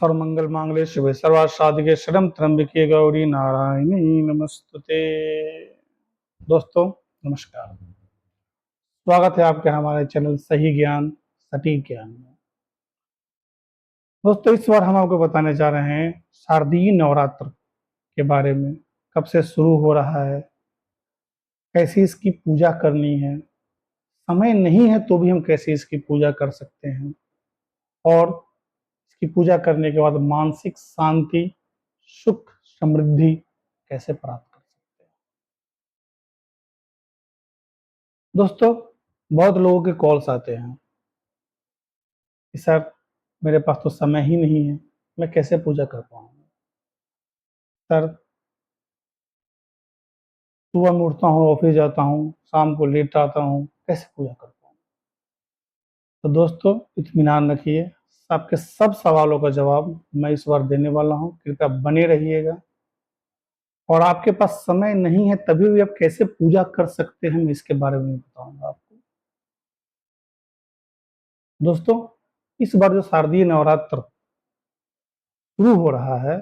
सर्वमंगल मांगल्ये शिवे सर्वार्थ साधिके शरणं त्र्यंबके गौरी नारायणी नमस्तुते। दोस्तों नमस्कार, स्वागत है आपके हमारे चैनल सही ज्ञान सटीक ज्ञान में। दोस्तों इस बार हम आपको बताने जा रहे हैं शारदीय नवरात्र के बारे में। कब से शुरू हो रहा है, कैसे इसकी पूजा करनी है, समय नहीं है तो भी हम कैसे इसकी पूजा कर सकते हैं, और इसकी पूजा करने के बाद मानसिक शांति, सुख, समृद्धि कैसे प्राप्त कर सकते हैं। दोस्तों बहुत लोगों के कॉल्स आते हैं कि सर मेरे पास तो समय ही नहीं है, मैं कैसे पूजा कर पाऊंगा। सर सुबह में उठता हूँ, ऑफिस जाता हूँ, शाम को लेट आता हूँ, कैसे पूजा कर पाऊंगा। तो दोस्तों इत्मीनान रखिए, आपके सब सवालों का जवाब मैं इस बार देने वाला हूँ। कृपया बने रहिएगा। और आपके पास समय नहीं है तभी भी आप कैसे पूजा कर सकते हैं, मैं इसके बारे में बताऊंगा आपको। दोस्तों इस बार जो शारदीय नवरात्र शुरू हो रहा है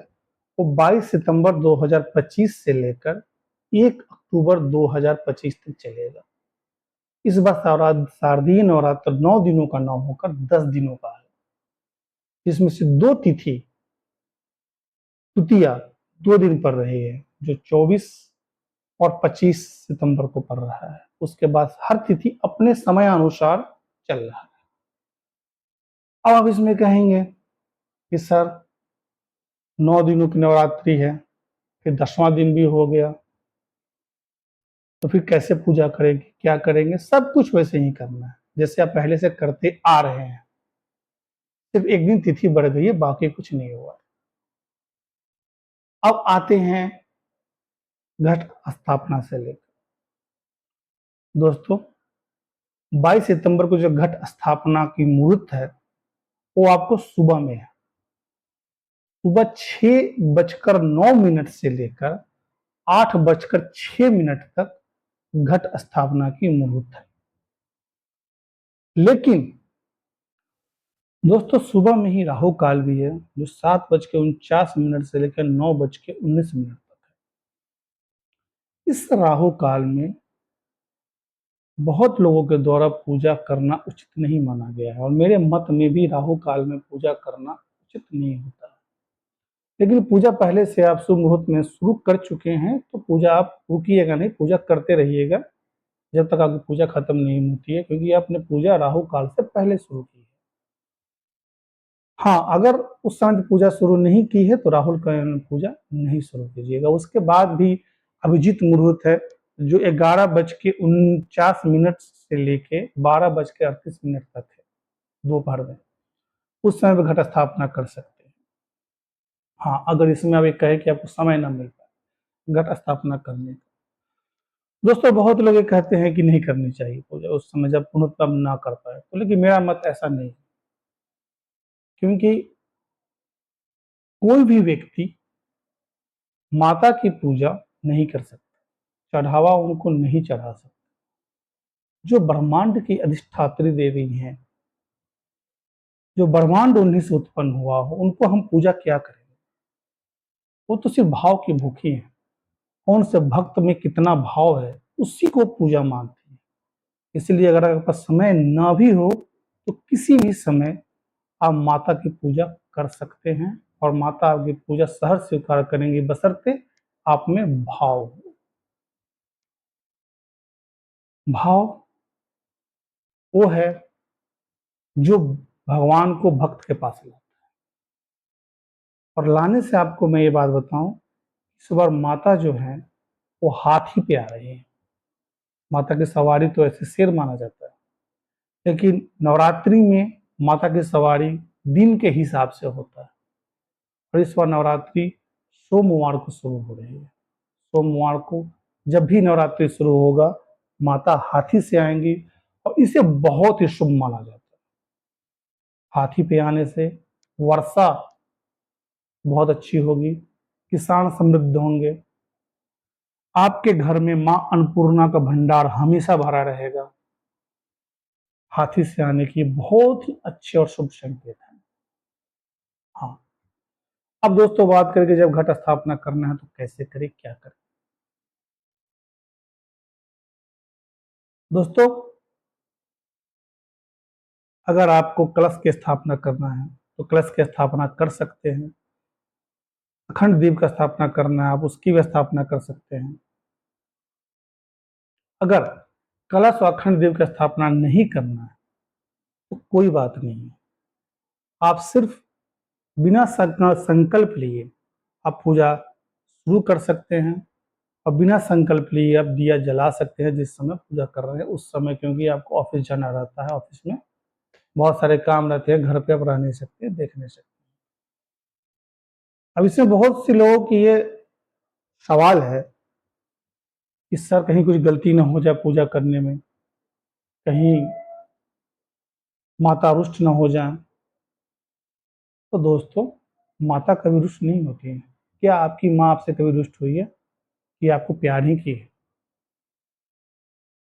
वो 22 सितंबर 2025 से लेकर 1 अक्टूबर 2025 तक चलेगा। इस बार शारदीय नवरात्र 9 दिनों का ना होकर 10 दिनों का है, जिसमें से 2 तिथि तृतीया 2 दिन पड़ रही है, जो 24 और 25 सितंबर को पड़ रहा है। उसके बाद हर तिथि अपने समय अनुसार चल रहा है। अब आप इसमें कहेंगे कि सर 9 दिनों की नवरात्रि है, फिर 10वां दिन भी हो गया, तो फिर कैसे पूजा करेंगे, क्या करेंगे। सब कुछ वैसे ही करना है जैसे आप पहले से करते आ रहे हैं, सिर्फ एक दिन तिथि बढ़ गई है, बाकी कुछ नहीं हुआ। अब आते हैं घट स्थापना से लेकर। दोस्तों 22 सितंबर को जो घट स्थापना की मुहूर्त है वो आपको सुबह में है। सुबह 6:09 से लेकर 8:06 तक घट स्थापना की मुहूर्त है। लेकिन दोस्तों सुबह में ही राहु काल भी है, जो 7:49 से लेकर 9:19 तक है। इस राहु काल में बहुत लोगों के द्वारा पूजा करना उचित नहीं माना गया है, और मेरे मत में भी राहु काल में पूजा करना उचित नहीं होता है। लेकिन पूजा पहले से आप शुभ मुहूर्त में शुरू कर चुके हैं तो पूजा आप रुकिएगा नहीं, पूजा करते रहिएगा जब तक आपकी पूजा खत्म नहीं होती है, क्योंकि आपने पूजा राहु काल से पहले शुरू की है। हाँ, अगर उस समय पूजा शुरू नहीं की है तो राहुल का पूजा नहीं शुरू कीजिएगा। उसके बाद भी अभिजीत मुहूर्त है, जो 11:49 से लेके 12:38 तक है दोपहर में। उस समय भी घट स्थापना कर सकते हैं। हाँ, अगर इसमें आप ये कहे कि आपको समय ना मिल पाए घट स्थापना करने का। दोस्तों बहुत लोग ये कहते हैं कि नहीं करनी चाहिए पूजा उस समय जब पुनः ना कर पाए, तो लेकिन मेरा मत ऐसा नहीं है, क्योंकि कोई भी व्यक्ति माता की पूजा नहीं कर सकता, चढ़ावा उनको नहीं चढ़ा सकता। जो ब्रह्मांड की अधिष्ठात्री देवी हैं, जो ब्रह्मांड उन्हीं से उत्पन्न हुआ हो, उनको हम पूजा क्या करेंगे। वो तो सिर्फ भाव की भूखी है। कौन से भक्त में कितना भाव है उसी को पूजा मानती है। इसलिए अगर आपके पास समय ना भी हो तो किसी भी समय आप माता की पूजा कर सकते हैं, और माता आपकी पूजा सहर्ष स्वीकार करेंगी, बशर्ते आप में भाव हो। भाव वो है जो भगवान को भक्त के पास लाता है। और लाने से आपको मैं ये बात बताऊं, इस बार माता जो है वो हाथी पे आ रही है। माता की सवारी तो ऐसे शेर माना जाता है, लेकिन नवरात्रि में माता की सवारी दिन के हिसाब से होता है। और इस बार नवरात्रि सोमवार को शुरू हो रही है। सोमवार को जब भी नवरात्रि शुरू होगा, माता हाथी से आएंगी, और इसे बहुत ही शुभ माना जाता है। हाथी पे आने से वर्षा बहुत अच्छी होगी, किसान समृद्ध होंगे, आपके घर में मां अन्नपूर्णा का भंडार हमेशा भरा रहेगा। हाथी से आने की बहुत ही अच्छे और शुभ संकेत है। हाँ, अब दोस्तों बात करके जब घट स्थापना करना है तो कैसे करें, क्या करें। दोस्तों अगर आपको कलश की स्थापना करना है तो कलश की स्थापना कर सकते हैं। अखंड दीप का स्थापना करना है, आप उसकी भी स्थापना कर सकते हैं। अगर कलश और अखंड दीप की स्थापना नहीं करना है तो कोई बात नहीं है, आप सिर्फ बिना संकल्प लिए आप पूजा शुरू कर सकते हैं और बिना संकल्प लिए आप दिया जला सकते हैं जिस समय पूजा कर रहे हैं उस समय, क्योंकि आपको ऑफिस जाना रहता है, ऑफिस में बहुत सारे काम रहते हैं, घर पे आप रह नहीं सकते, देख नहीं सकते। अब इसमें बहुत से लोगों की ये सवाल है कि सर कहीं कुछ गलती ना हो जाए पूजा करने में, कहीं माता रुष्ट ना हो जाए। तो दोस्तों माता कभी रुष्ट नहीं होती है। क्या आपकी माँ आपसे कभी रुष्ट हुई है कि आपको प्यार ही की है?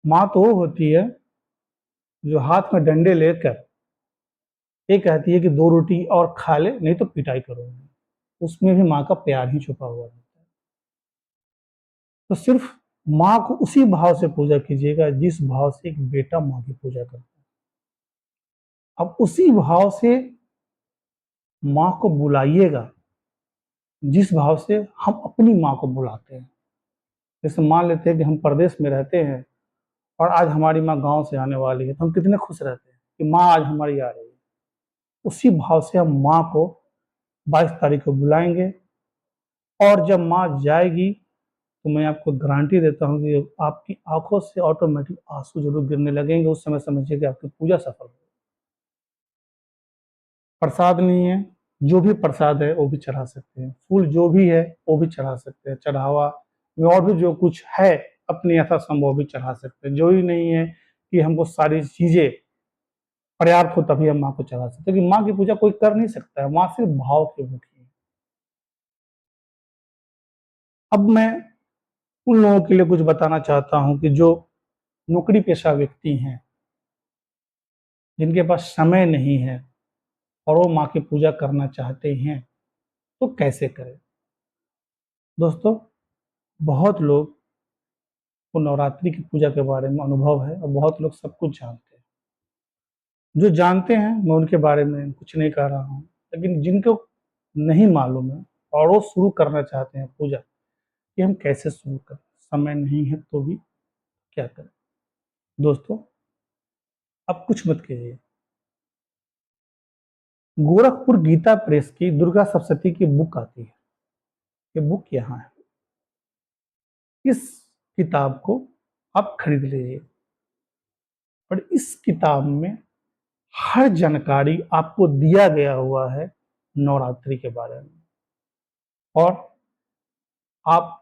माँ तो वो होती है जो हाथ में डंडे लेकर ये कहती है कि 2 रोटी और खा ले नहीं तो पिटाई करूंगी। उसमें भी माँ का प्यार ही छुपा हुआ रहता है। तो सिर्फ माँ को उसी भाव से पूजा कीजिएगा जिस भाव से एक बेटा माँ की पूजा करता है। अब उसी भाव से माँ को बुलाइएगा जिस भाव से हम अपनी माँ को बुलाते हैं। जैसे मान लेते हैं कि हम प्रदेश में रहते हैं और आज हमारी माँ गांव से आने वाली है तो हम कितने खुश रहते हैं कि माँ आज हमारी आ रही है। उसी भाव से हम माँ को 22 तारीख को बुलाएंगे और जब माँ जाएगी तो मैं आपको गारंटी देता हूँ कि आपकी आंखों से ऑटोमेटिक आंसू जरूर गिरने लगेंगे। उस समय समझिए कि आपकी पूजा सफल हो। प्रसाद नहीं है, जो भी प्रसाद है वो भी चढ़ा सकते हैं, फूल जो भी है वो भी चढ़ा सकते हैं, चढ़ावा में और भी जो कुछ है अपने यथासंभव भी चढ़ा सकते हैं। जो ही नहीं है कि हमको सारी चीजें पर्याप्त हो तभी हम माँ को चढ़ा सकते हैं, कि माँ की पूजा कोई कर नहीं सकता है, माँ सिर्फ भाव की भूखी है। अब मैं उन लोगों के लिए कुछ बताना चाहता हूँ कि जो नौकरी पेशा व्यक्ति हैं, जिनके पास समय नहीं है और वो माँ की पूजा करना चाहते हैं तो कैसे करें। दोस्तों बहुत लोग को नवरात्रि की पूजा के बारे में अनुभव है और बहुत लोग सब कुछ जानते हैं। जो जानते हैं मैं उनके बारे में कुछ नहीं कह रहा हूँ, लेकिन जिनको नहीं मालूम है और वो शुरू करना चाहते हैं पूजा कि हम कैसे शुरू करें, समय नहीं है तो भी क्या करें। दोस्तों अब कुछ मत कीजिए, गोरखपुर गीता प्रेस की दुर्गा सप्तशती की बुक आती है, ये बुक यहाँ है, इस किताब को आप खरीद लीजिए और इस किताब में हर जानकारी आपको दिया गया हुआ है नवरात्रि के बारे में और आप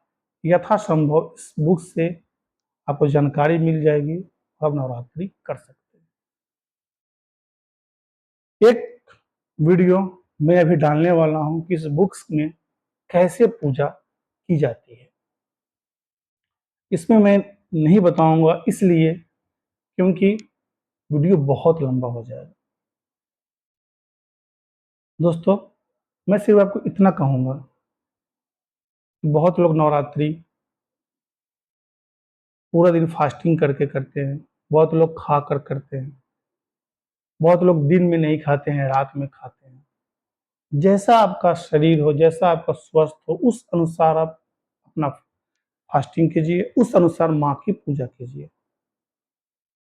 यथासंभव इस बुक से आपको जानकारी मिल जाएगी, आप नवरात्रि कर सकते हैं। एक वीडियो मैं अभी डालने वाला हूं कि इस बुक्स में कैसे पूजा की जाती है। इसमें मैं नहीं बताऊंगा इसलिए क्योंकि वीडियो बहुत लंबा हो जाएगा। दोस्तों मैं सिर्फ आपको इतना कहूंगा कि बहुत लोग नवरात्रि पूरा दिन फास्टिंग करके करते हैं, बहुत लोग खा कर करते हैं, बहुत लोग दिन में नहीं खाते हैं, रात में खाते हैं। जैसा आपका शरीर हो, जैसा आपका स्वस्थ हो, उस अनुसार आप अपना फास्टिंग कीजिए, उस अनुसार माँ की पूजा कीजिए।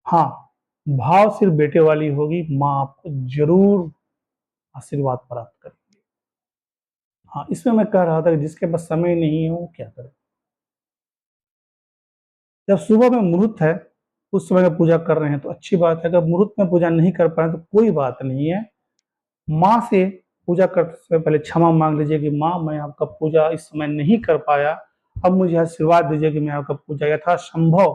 हाँ, भाव सिर्फ बेटे वाली होगी, माँ आपको जरूर आशीर्वाद प्राप्त करेगी। हाँ, इसमें मैं कह रहा था कि जिसके पास समय नहीं है वो क्या करे। जब सुबह में मुहूर्त है उस समय में पूजा कर रहे हैं तो अच्छी बात है, अगर मुहूर्त में पूजा नहीं कर पाए तो कोई बात नहीं है। माँ से पूजा करते समय पहले क्षमा मांग लीजिए कि माँ मैं आपका पूजा इस समय नहीं कर पाया, अब मुझे आशीर्वाद दीजिए कि मैं आपका पूजा यथासंभव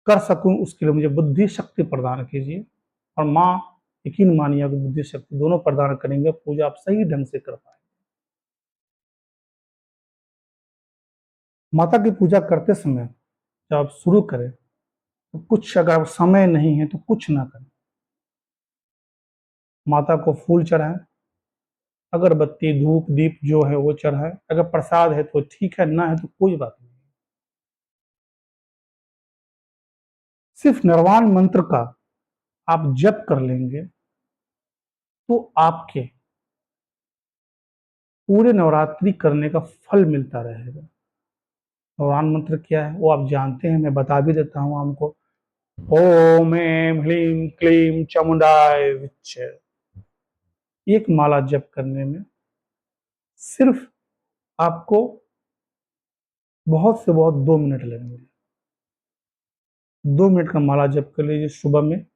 कर सकूं, उसके लिए मुझे बुद्धि शक्ति प्रदान कीजिए। और माँ यकीन मानिए आपको बुद्धि शक्ति दोनों प्रदान करेंगे, पूजा आप सही ढंग से कर पाएंगे। माता की पूजा करते समय जब आप शुरू करें तो कुछ अगर समय नहीं है तो कुछ ना करें, माता को फूल चढ़ाएं, अगरबत्ती, धूप, दीप जो है वो चढ़ाएं। अगर प्रसाद है तो ठीक है, ना है तो कोई बात नहीं। सिर्फ निर्वाण मंत्र का आप जप कर लेंगे तो आपके पूरे नवरात्रि करने का फल मिलता रहेगा। निर्वाण मंत्र क्या है वो आप जानते हैं, मैं बता भी देता हूं हमको। ओम ऐं ह्रीं क्लीं चामुंडाय विच्चे। एक माला जप करने में सिर्फ आपको बहुत से बहुत 2 मिनट लगेंगे। 2 मिनट का माला जप कर लीजिए सुबह में,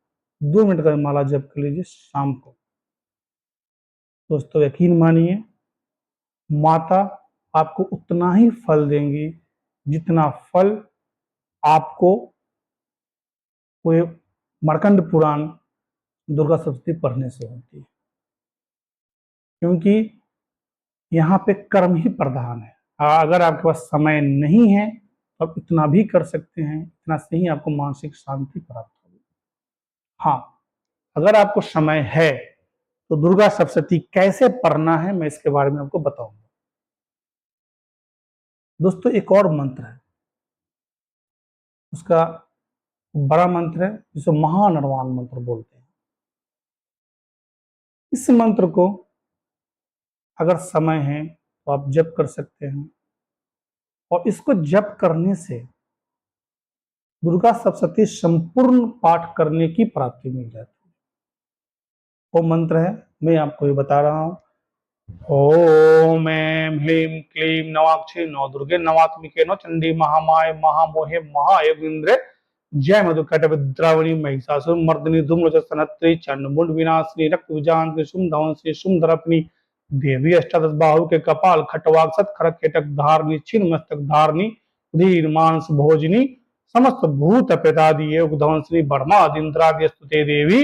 2 मिनट का माला जप कर लीजिए शाम को। दोस्तों यकीन मानिए, माता आपको उतना ही फल देंगी जितना फल आपको कोई मर्कंड पुराण दुर्गा सप्तशती पढ़ने से होती है। क्योंकि यहाँ पे कर्म ही प्रधान है। अगर आपके पास समय नहीं है तो आप इतना भी कर सकते हैं, इतना से ही आपको मानसिक शांति प्राप्त होगी। हाँ, अगर आपको समय है तो दुर्गा सप्तशती कैसे पढ़ना है मैं इसके बारे में आपको बताऊंगा। दोस्तों एक और मंत्र है, उसका बड़ा मंत्र है जिसे महानरवाण मंत्र बोलते हैं। इस मंत्र को अगर समय है तो आप जप कर सकते हैं, और इसको जप करने से दुर्गा सप्तशती संपूर्ण पाठ करने की प्राप्ति मिल जाती है। वो मंत्र है, मैं आपको ये बता रहा हूं। ओम ऐं ह्रीं क्लीं नवाक्षी नव दुर्गे नवात्मिके नव चंडी महामाय महामोहे महायोगिंद्रे जय मधुकटविद्रावणी महिषासुर मर्दिनी धूम्रजस्तनत्री चंडमुंड विनाशिनी रक्त विजान शुम धवंसी शुम धरपनी देवी अष्टादश बाहु के कपाल खटवाक सत खरक केटक धारनी छिन्न मस्तक धारनी धीर मानस भोजनी समस्त भूत पेतादि योग धवंसनी बर्मादिंद्रादि स्तुते देवी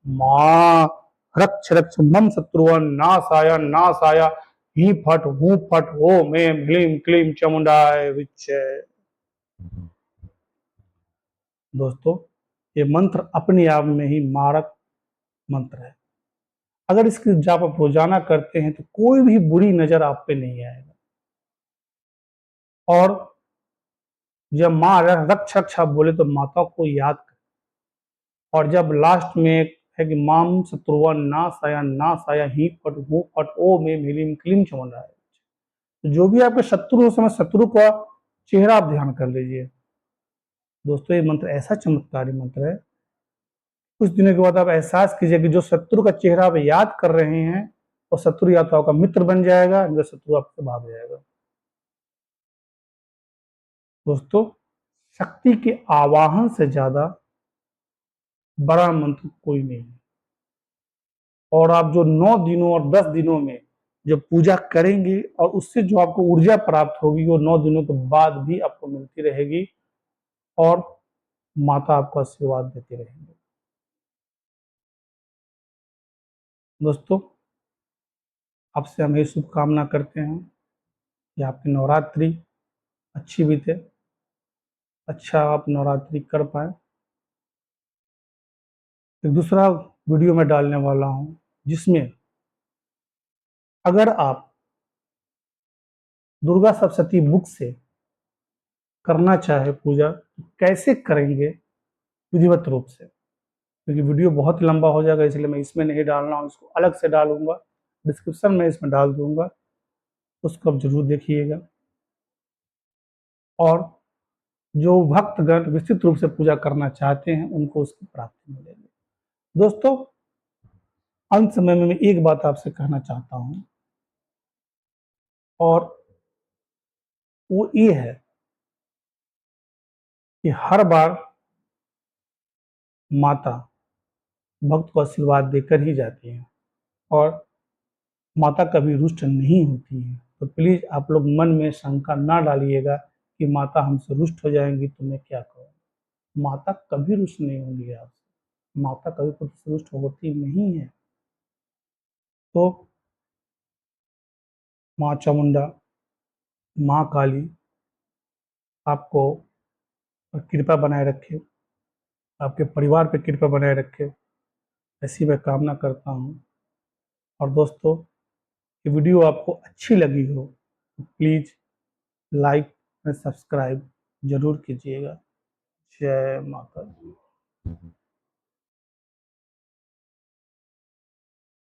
मां रक्ष रक्ष मम शत्रुवन नाशाय नाशाय ही फट हूं फट ओम ऐं ह्रीं क्लीं चामुंडाय विच्चे। दोस्तों ये मंत्र अपने आप में ही मारक मंत्र है। अगर इसकी जाप आप रोजाना करते हैं तो कोई भी बुरी नजर आप पे नहीं आएगा। और जब माँ रक्ष रक्ष आप बोले तो माता को याद करें, और जब लास्ट में एक है कि माम शत्रुवा नाशाय ही फट हूं फट ओम ऐं ह्रीं क्लीं चामुंडाय। तो जो भी आपके शत्रु हो समय शत्रु का चेहरा आप ध्यान कर लीजिए। दोस्तों ये मंत्र ऐसा चमत्कारी मंत्र है, कुछ दिनों के बाद आप एहसास कीजिए कि जो शत्रु का चेहरा आप याद कर रहे हैं वो शत्रु या तो आपका मित्र बन जाएगा, जो शत्रु आपसे भाग जाएगा। दोस्तों शक्ति के आवाहन से ज्यादा बड़ा मंत्र कोई नहीं है। और आप जो 9 दिनों और 10 दिनों में जो पूजा करेंगे और उससे जो आपको ऊर्जा प्राप्त होगी वो 9 दिनों के बाद भी आपको मिलती रहेगी, और माता आपको आशीर्वाद देती रहेंगे। दोस्तों आपसे हम ये शुभकामना करते हैं कि आपकी नवरात्रि अच्छी बीते, अच्छा आप नवरात्रि कर पाए। एक दूसरा वीडियो में डालने वाला हूं जिसमें अगर आप दुर्गा सप्तशती बुक से करना चाहे पूजा तो कैसे करेंगे विधिवत रूप से, क्योंकि वीडियो बहुत लंबा हो जाएगा इसलिए मैं इसमें नहीं डाल रहा हूँ, इसको अलग से डालूंगा, डिस्क्रिप्शन में इसमें डाल दूंगा, उसको आप जरूर देखिएगा। और जो भक्तगण विस्तृत रूप से पूजा करना चाहते हैं उनको उसकी प्राप्ति मिलेगी। दोस्तों अंत समय में मैं एक बात आपसे कहना चाहता हूं, और वो ये है कि हर बार माता भक्त को आशीर्वाद देकर ही जाती है, और माता कभी रुष्ट नहीं होती है। तो प्लीज आप लोग मन में शंका ना डालिएगा कि माता हमसे रुष्ट हो जाएंगी तो मैं क्या करूँ। माता कभी रुष्ट नहीं होंगी आपसे, माता कभी खुद से रुष्ट होती नहीं है। तो माँ चामुंडा, माँ काली आपको कृपा बनाए रखे, आपके परिवार पे कृपा बनाए रखे, ऐसी मैं कामना करता हूँ। और दोस्तों ये वीडियो आपको अच्छी लगी हो तो प्लीज़ लाइक और सब्सक्राइब ज़रूर कीजिएगा। जय माता दी।